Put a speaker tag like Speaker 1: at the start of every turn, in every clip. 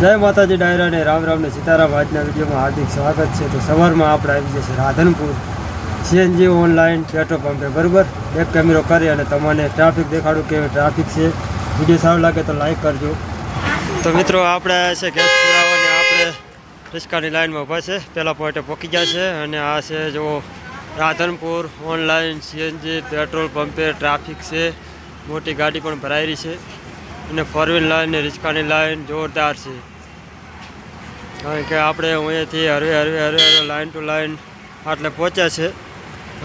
Speaker 1: જય માતાજી ડાયરા ને રામ રામ ને સીતારામ। આજના વિડીયોમાં હાર્દિક સ્વાગત છે। તો સવારમાં આપણે આવી જશે રાધનપુર સીએનજી ઓનલાઈન પેટ્રોલ પંપે બરાબર। એક કેમેરો કરી અને તમને ટ્રાફિક દેખાડું કેવી ટ્રાફિક છે। વિડીયો સારો લાગે તો લાઈક કરજો। તો મિત્રો આપણે છે ગેસ પુરાવાની આપણે રિસ્કાની લાઈનમાં ઊભા છે। પહેલા પોઈન્ટે પહોંચી ગયા છે અને આ છે જો રાધનપુર ઓનલાઈન સીએનજી પેટ્રોલ પંપે ટ્રાફિક છે। મોટી ગાડી પણ ભરાયેલી છે અને ફોર વ્હીલ લાઈન ને રિસ્કાની લાઈન જોરદાર છે। કારણ કે આપણે અહીંયાથી હરવે લાઈન ટુ લાઈન આટલે પહોંચ્યા છે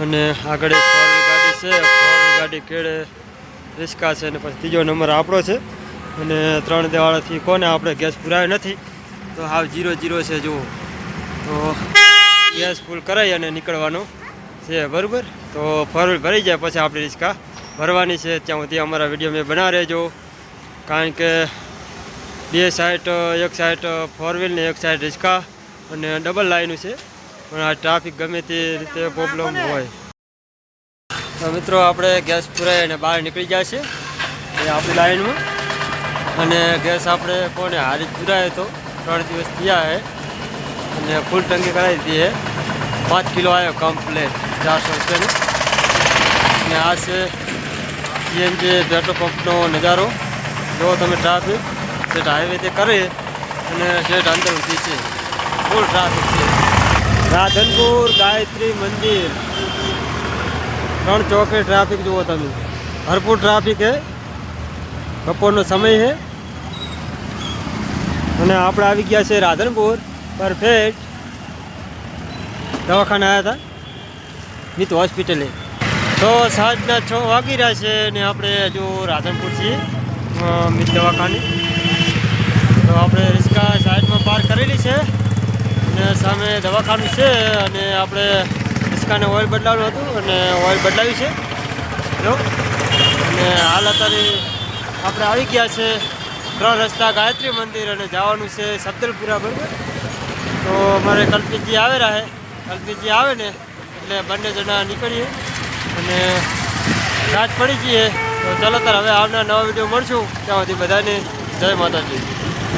Speaker 1: અને આગળ એક ફોર વ્હીલ ગાડી છે। ફોર વ્હીલ ગાડી કેળે રિસ્કા છે અને પછી ત્રીજો નંબર આપણો છે અને 3 દેવાળાથી કોને આપણે ગેસ પુરાયો નથી તો હાવ 0-0 છે જુઓ। તો ગેસ ફૂલ કરાવી અને નીકળવાનો છે બરાબર। તો ફોર વ્હીલ ભરી જાય પછી આપણી રિસ્કા ભરવાની છે। ત્યાં સુધી અમારા વિડીયો મેં બના રહેજો। કારણ કે બે સાઈડ એક સાઈડ ફોર વ્હીલ ને એક સાઈડ રિસ્કા અને ડબલ લાઈનું છે પણ આ ટ્રાફિક ગમે તે રીતે પ્રોબ્લેમ હોય। તો મિત્રો આપણે ગેસ પુરાઈ અને બહાર નીકળી જાય છે એ આપણી લાઈનમાં અને ગેસ આપણે કોને હારી જ પુરાયો હતો 3 દિવસ થયા છે અને ફૂલ ટંકી કરાવી દીધી છે। 5 કિલો આવ્યો કમ્પ્લેટ 400 રૂપિયાનો। અને આ છે સીએનજી પેટ્રોલ પંપનો નજારો। જો તમે ટ્રાફિક સેટ હાઈવેથી કરી અને સેટ અંદર ઉઠી છે ફૂલ ટ્રાફિક છે। રાધનપુર ગાયત્રી મંદિર 3 ચોકે ટ્રાફિક જુઓ તમે ભરપૂર ટ્રાફિક છે। બપોરનો સમય છે અને આપણે આવી ગયા છે રાધનપુર પરફેક્ટ દવાખાને આવ્યા હતા મિત હોસ્પિટલે। તો સાંજના 6 વાગી રહ્યા છે ને આપણે હજુ રાધનપુર છીએ મિત દવાખાને। તો આપણે રિસ્કા સાઈડમાં પાર્ક કરેલી છે અને સામે દવાખાનું છે અને આપણે રિસ્કાને ઓઇલ બદલાવવાનું હતું અને ઓઇલ બદલાવ્યું છે જો। અને હાલ અત્યારે આપણે આવી ગયા છે 3 રસ્તા ગાયત્રી મંદિર અને જવાનું છે સબદલપુરા બરાબર। તો અમારે કલ્પિતજી આવેલા છે કલ્પિતજી આવે ને એટલે બંને જણા નીકળીએ અને રાત પડી જઈએ। તો ચાલો તાર હવે આવનાર નવા વિડીયો મળશું। ત્યાં સુધી બધાને જય માતાજી।